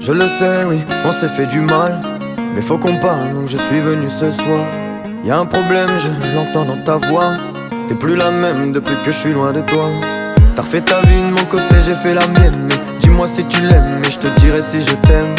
Je le sais, oui, on s'est fait du mal, mais faut qu'on parle, donc je suis venu ce soir. Y'a un problème, je l'entends dans ta voix. T'es plus la même depuis que je suis loin de toi. T'as refait ta vie de mon côté, j'ai fait la mienne. Mais dis-moi si tu l'aimes, et je te dirai si je t'aime.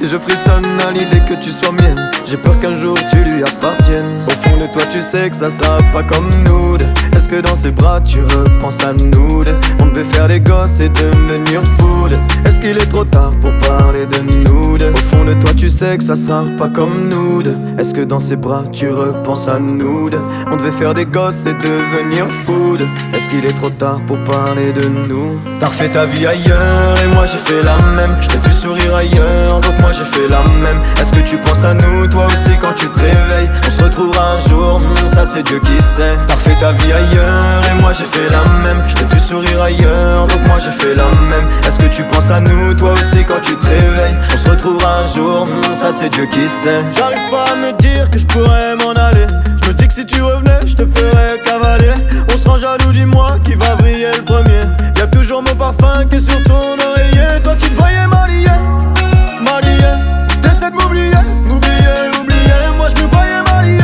Et je frissonne à l'idée que tu sois mienne. J'ai peur qu'un jour tu lui appartiennes. Au fond de toi tu sais que ça sera pas comme nous deux. Est-ce que dans ses bras tu repenses à nous deux? On devait faire des gosses et devenir fous. Est-ce qu'il est trop tard pour parler de nous deux? Au fond de toi tu sais que ça sera pas comme nous deux. Est-ce que dans ses bras tu repenses à nous deux? On devait faire des gosses et devenir fous. Est-ce qu'il est trop tard pour parler de nous? T'as refait ta vie ailleurs et moi j'ai fait la même. Je t'ai vu sourire ailleurs, donc moi j'ai fait la même. Est-ce que tu penses à nous toi aussi quand tu te réveilles? On se retrouvera un jour, ça c'est Dieu qui sait. T'as refait ta vie ailleurs et moi j'ai fait la même. Je t'ai vu sourire ailleurs, donc moi j'ai fait la même. Est-ce que tu penses à nous toi aussi quand tu te réveilles? On se retrouvera un jour, ça c'est Dieu qui sait. J'arrive pas à me dire que je pourrais m'en aller. Je me dis que si tu revenais, je te ferais cavaler. On se rend jaloux, dis-moi qui va briller le premier. Y'a toujours mon parfum qui est sur ton oreiller. Toi tu te voyais marié, marié. T'essaies de m'oublier, oublier, oublier. Moi je me voyais marié,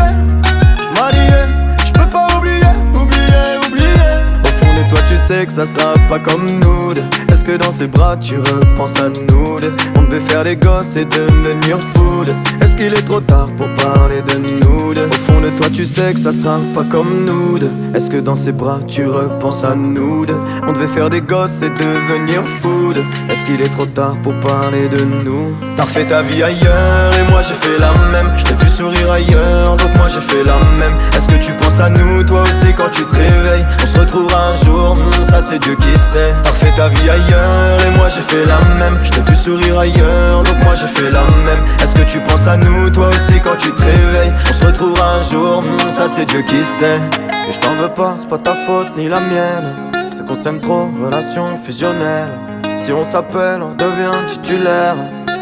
marié. Je peux pas oublier, oublier, oublier. Au fond de toi tu sais que ça sera pas comme nous deux. Est-ce que dans ses bras tu repenses à nous deux? On devait faire des gosses et devenir fous. Est-ce qu'il est trop tard pour parler de nous deux? Au fond de toi tu sais que ça sera pas comme nous deux. Est-ce que dans ses bras tu repenses à nous deux? On devait faire des gosses et devenir fous. Est-ce qu'il est trop tard pour parler de nous? T'as refait ta vie ailleurs et moi j'ai fait la même. Je t'ai vu sourire ailleurs, donc moi j'ai fait la même. Est-ce que tu penses à nous toi aussi quand tu te réveilles? On se retrouvera un jour, ça c'est Dieu qui sait. T'as refait ta vie ailleurs et moi j'ai fait la même. Je t'ai vu sourire ailleurs, donc moi j'ai fait la même. Est-ce que tu penses à nous toi aussi quand tu te réveilles? On se retrouvera un jour, ça c'est Dieu qui sait. Et je t'en veux pas, c'est pas ta faute ni la mienne. C'est qu'on s'aime trop, relation fusionnelle. Si on s'appelle, on devient titulaire.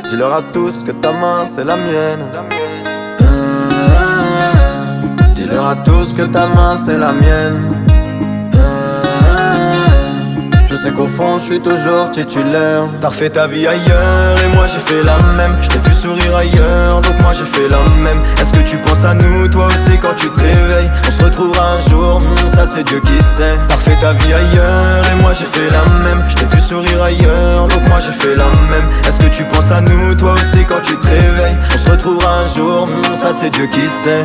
Dis-leur à tous que ta main c'est la mienne. Dis-leur à tous que ta main c'est la mienne. Je sais qu'au fond je suis toujours titulaire. T'as refait ta vie ailleurs et moi j'ai fait la même. Je t'ai vu sourire ailleurs, donc moi j'ai fait la même. Est-ce que tu penses à nous toi aussi quand tu te réveilles? On se retrouvera un jour, ça c'est Dieu qui sait. T'as refait ta vie ailleurs et moi j'ai fait la même. Je t'ai vu sourire ailleurs, donc moi j'ai fait la même. Est-ce que tu penses à nous toi aussi quand tu te réveilles? On se retrouvera un jour, ça c'est Dieu qui sait.